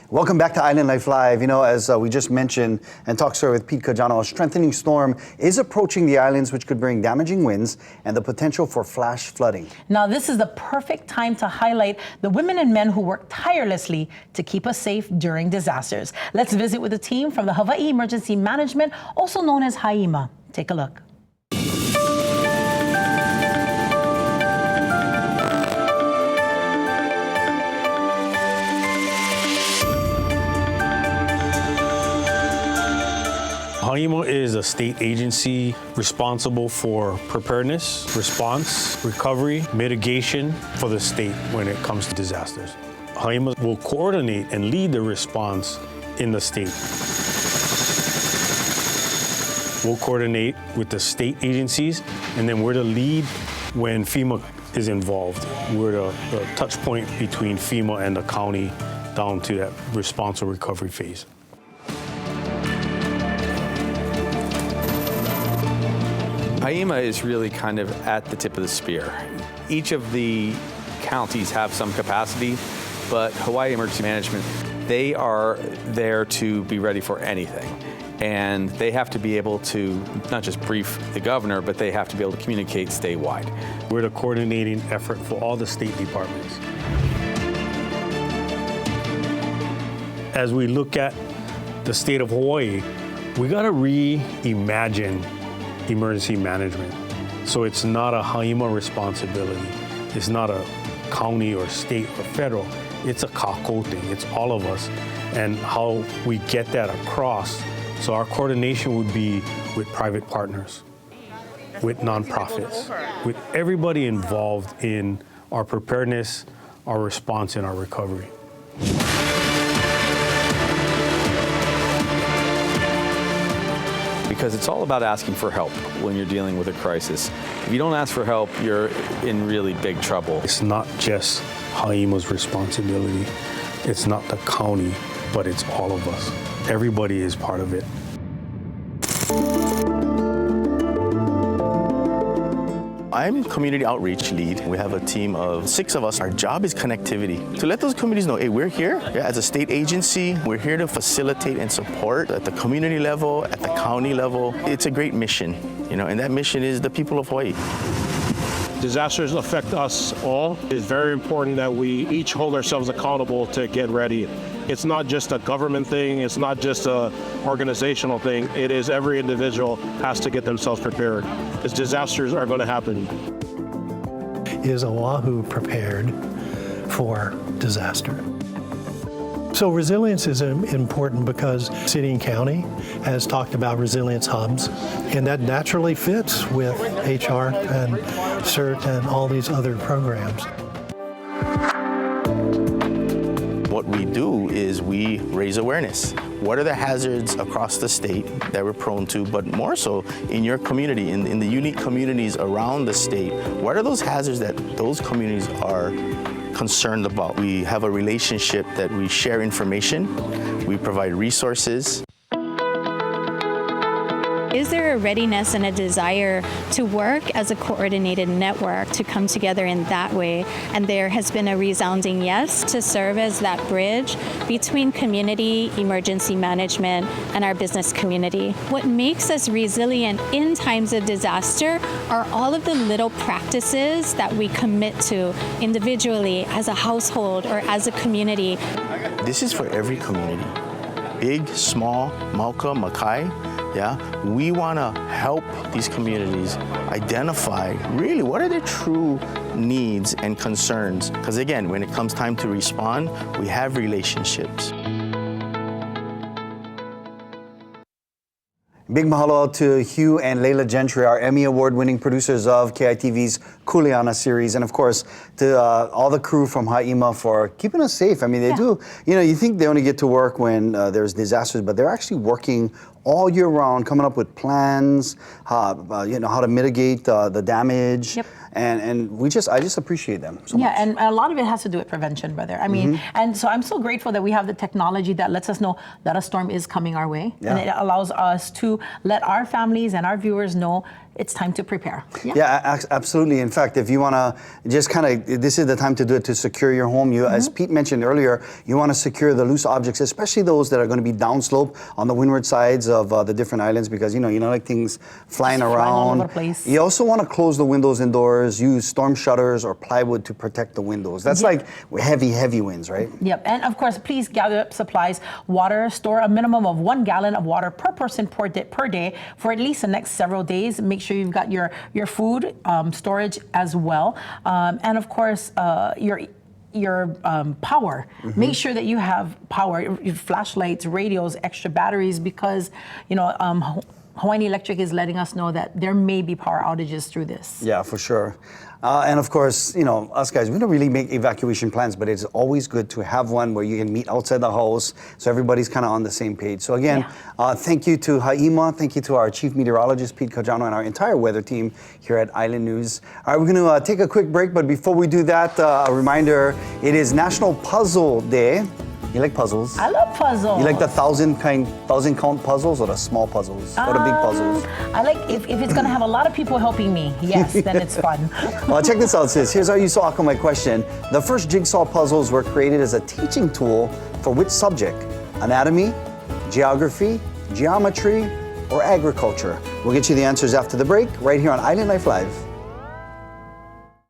Welcome back to Island Life Live. You know, as we just mentioned and talked with Pete Cajano, a strengthening storm is approaching the islands, which could bring damaging winds and the potential for flash flooding. Now, this is the perfect time to highlight the women and men who work tirelessly to keep us safe during disasters. Let's visit with a team from the Hawaii Emergency Management, also known as HIEMA. Take a look. HIEMA is a state agency responsible for preparedness, response, recovery, mitigation for the state when it comes to disasters. HIEMA will coordinate and lead the response in the state. We'll coordinate with the state agencies, and then we're the lead when FEMA is involved. We're the touch point between FEMA and the county down to that response or recovery phase. HIEMA is really kind of at the tip of the spear. Each of the counties have some capacity, but Hawaii Emergency Management, they are there to be ready for anything. And they have to be able to not just brief the governor, but they have to be able to communicate statewide. We're the coordinating effort for all the state departments. As we look at the state of Hawaii, we gotta reimagine emergency management. So it's not a HIEMA responsibility. It's not a county or state or federal. It's a kako thing. It's all of us. And how we get that across. So our coordination would be with private partners, with nonprofits, with everybody involved in our preparedness, our response, and our recovery. Because it's all about asking for help when you're dealing with a crisis. If you don't ask for help, you're in really big trouble. It's not just HIEMA's responsibility. It's not the county, but it's all of us. Everybody is part of it. I'm community outreach lead. We have a team of 6 of us. Our job is connectivity. To let those communities know, hey, we're here as a state agency. We're here to facilitate and support at the community level, at the county level. It's a great mission, and that mission is the people of Hawaii. Disasters affect us all. It's very important that we each hold ourselves accountable to get ready. It's not just a government thing. It's not just a organizational thing. It is every individual has to get themselves prepared, because disasters are going to happen. Is Oahu prepared for disaster? So resilience is important because city and county has talked about resilience hubs, and that naturally fits with HR and CERT and all these other programs. What we do is we raise awareness. What are the hazards across the state that we're prone to, but more so in your community, in the unique communities around the state? What are those hazards that those communities are concerned about? We have a relationship that we share information, we provide resources. Is there a readiness and a desire to work as a coordinated network to come together in that way? And there has been a resounding yes to serve as that bridge between community, emergency management, and our business community. What makes us resilient in times of disaster are all of the little practices that we commit to individually, as a household, or as a community. This is for every community, big, small, Mauka, Makai. We want to help these communities identify really what are their true needs and concerns. Because again, when it comes time to respond, we have relationships. Big mahalo to Hugh and Layla Gentry, our Emmy Award-winning producers of KITV's Kuleana series, and of course to all the crew from HIEMA for keeping us safe. I mean, they do. You think they only get to work when there's disasters, but they're actually working all year round, coming up with plans, how to mitigate the damage. Yep. And I just appreciate them so much. Yeah, and a lot of it has to do with prevention, brother. I mean, and so I'm so grateful that we have the technology that lets us know that a storm is coming our way. Yeah. And it allows us to let our families and our viewers know it's time to prepare. Yeah, absolutely. In fact, if you want to just kind of, this is the time to do it to secure your home. You, as Pete mentioned earlier, you want to secure the loose objects, especially those that are going to be downslope on the windward sides of the different islands, because you know like things flying around. All over the place. You also want to close the windows indoors. Use storm shutters or plywood to protect the windows. That's like heavy winds, right? Yep. And of course, please gather up supplies. Water, store a minimum of 1 gallon of water per person per day for at least the next several days. Make sure you've got your food storage as well, and of course your power. Make sure that you have power, your flashlights, radios, extra batteries, because Hawaiian Electric is letting us know that there may be power outages through this. Yeah, for sure. And of course, us guys, we don't really make evacuation plans, but it's always good to have one where you can meet outside the house so everybody's kind of on the same page. So again, thank you to HIEMA, thank you to our Chief Meteorologist, Pete Cajano, and our entire weather team here at Island News. All right, we're going to take a quick break, but before we do that, a reminder, it is National Puzzle Day. You like puzzles? I love puzzles. You like the 1,000 count puzzles or the small puzzles or the big puzzles? I like if it's going to have a lot of people helping me. Yes, then it's fun. Well, check this out, sis. Here's how you solve my question. The first jigsaw puzzles were created as a teaching tool for which subject? Anatomy, geography, geometry, or agriculture? We'll get you the answers after the break right here on Island Life Live.